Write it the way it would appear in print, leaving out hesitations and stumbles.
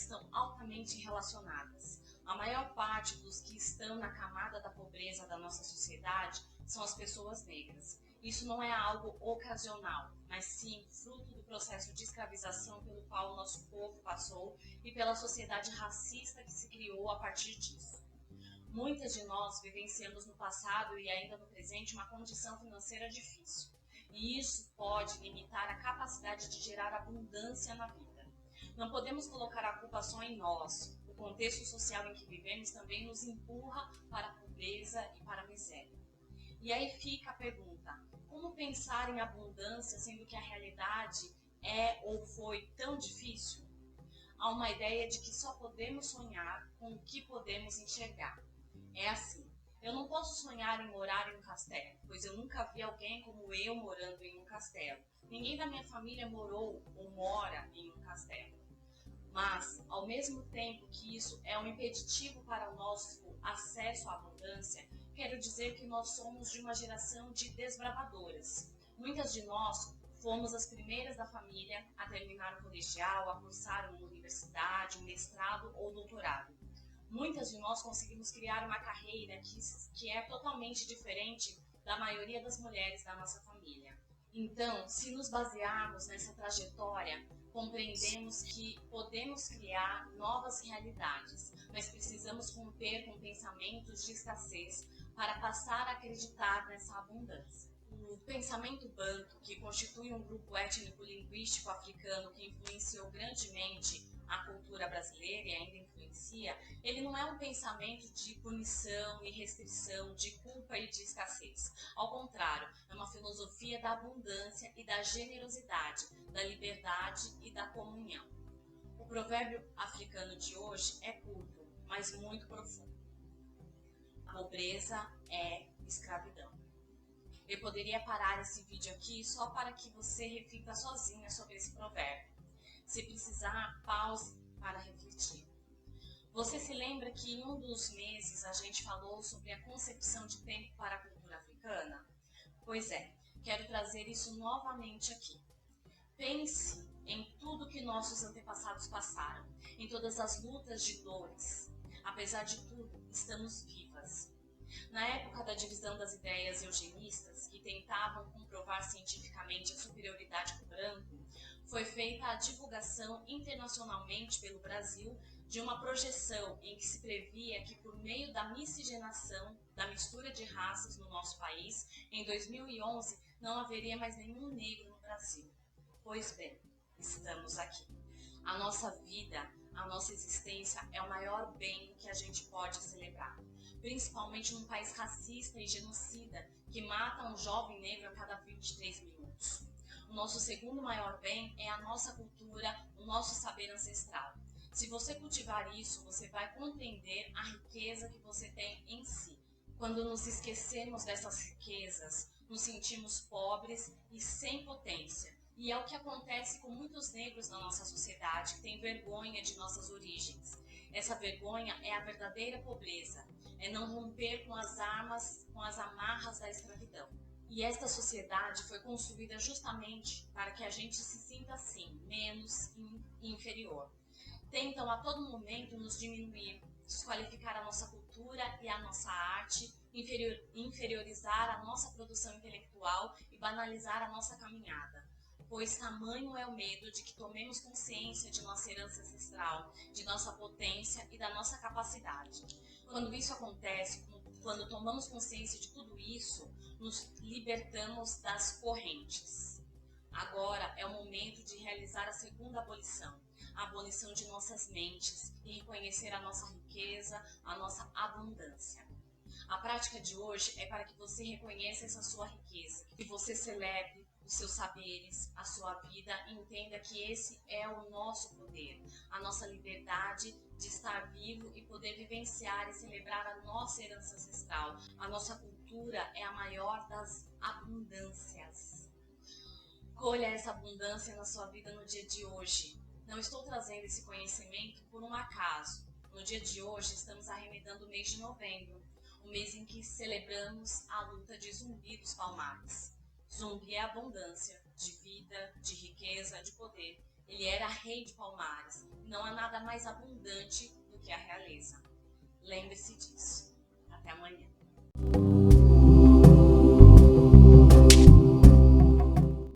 estão altamente relacionadas. A maior parte dos que estão na camada da pobreza da nossa sociedade são as pessoas negras. Isso não é algo ocasional, mas sim fruto do processo de escravização pelo qual o nosso povo passou e pela sociedade racista que se criou a partir disso. Muitas de nós vivenciamos no passado e ainda no presente uma condição financeira difícil, e isso pode limitar a capacidade de gerar abundância na vida. Não podemos colocar a culpa só em nós. O contexto social em que vivemos também nos empurra para a pobreza e para a miséria. E aí fica a pergunta: como pensar em abundância sendo que a realidade é ou foi tão difícil? Há uma ideia de que só podemos sonhar com o que podemos enxergar. É assim, eu não posso sonhar em morar em um castelo, pois eu nunca vi alguém como eu morando em um castelo. Ninguém da minha família morou ou mora em um castelo. Mas, ao mesmo tempo que isso é um impeditivo para o nosso acesso à abundância, quero dizer que nós somos de uma geração de desbravadoras. Muitas de nós fomos as primeiras da família a terminar o colegial, a cursar uma universidade, um mestrado ou doutorado. Muitas de nós conseguimos criar uma carreira que é totalmente diferente da maioria das mulheres da nossa família. Então, se nos basearmos nessa trajetória, compreendemos que podemos criar novas realidades, mas precisamos romper com pensamentos de escassez para passar a acreditar nessa abundância. O pensamento banto, que constitui um grupo étnico-linguístico africano que influenciou grandemente a cultura brasileira e ainda influencia, ele não é um pensamento de punição e restrição, de culpa e de escassez. Ao contrário, é uma filosofia da abundância e da generosidade, da liberdade e da comunhão. O provérbio africano de hoje é curto, mas muito profundo. A pobreza é escravidão. Eu poderia parar esse vídeo aqui só para que você reflita sozinha sobre esse provérbio. Se precisar, pause para refletir. Você se lembra que em um dos meses a gente falou sobre a concepção de tempo para a cultura africana? Pois é, quero trazer isso novamente aqui. Pense em tudo que nossos antepassados passaram, em todas as lutas de dores. Apesar de tudo, estamos vivas. Na época da divisão das ideias eugenistas, que tentavam comprovar cientificamente a superioridade do branco, foi feita a divulgação internacionalmente pelo Brasil de uma projeção em que se previa que, por meio da miscigenação, da mistura de raças no nosso país, em 2011 não haveria mais nenhum negro no Brasil. Pois bem, estamos aqui. A nossa vida, a nossa existência é o maior bem que a gente pode celebrar, principalmente num país racista e genocida que mata um jovem negro a cada 23 minutos. O nosso segundo maior bem é a nossa cultura, o nosso saber ancestral. Se você cultivar isso, você vai compreender a riqueza que você tem em si. Quando nos esquecemos dessas riquezas, nos sentimos pobres e sem potência. E é o que acontece com muitos negros na nossa sociedade que têm vergonha de nossas origens. Essa vergonha é a verdadeira pobreza, é não romper com as amarras da escravidão. E esta sociedade foi construída justamente para que a gente se sinta assim, menos inferior. Tentam a todo momento nos diminuir, desqualificar a nossa cultura e a nossa arte, inferiorizar a nossa produção intelectual e banalizar a nossa caminhada. Pois tamanho é o medo de que tomemos consciência de nossa herança ancestral, de nossa potência e da nossa capacidade. Quando isso acontece, quando tomamos consciência de tudo isso, nos libertamos das correntes. Agora é o momento de realizar a segunda abolição, a abolição de nossas mentes e reconhecer a nossa riqueza, a nossa abundância. A prática de hoje é para que você reconheça essa sua riqueza, que você celebre os seus saberes, a sua vida e entenda que esse é o nosso poder, a nossa liberdade de estar vivo e poder vivenciar e celebrar a nossa herança ancestral. A nossa cultura é a maior das abundâncias. Colha essa abundância na sua vida no dia de hoje. Não estou trazendo esse conhecimento por um acaso. No dia de hoje estamos arremedando o mês de novembro, o mês em que celebramos a luta de Zumbi dos Palmares. Zumbi é abundância, de vida, de riqueza, de poder. Ele era rei de Palmares. Não há nada mais abundante do que a realeza. Lembre-se disso. Até amanhã.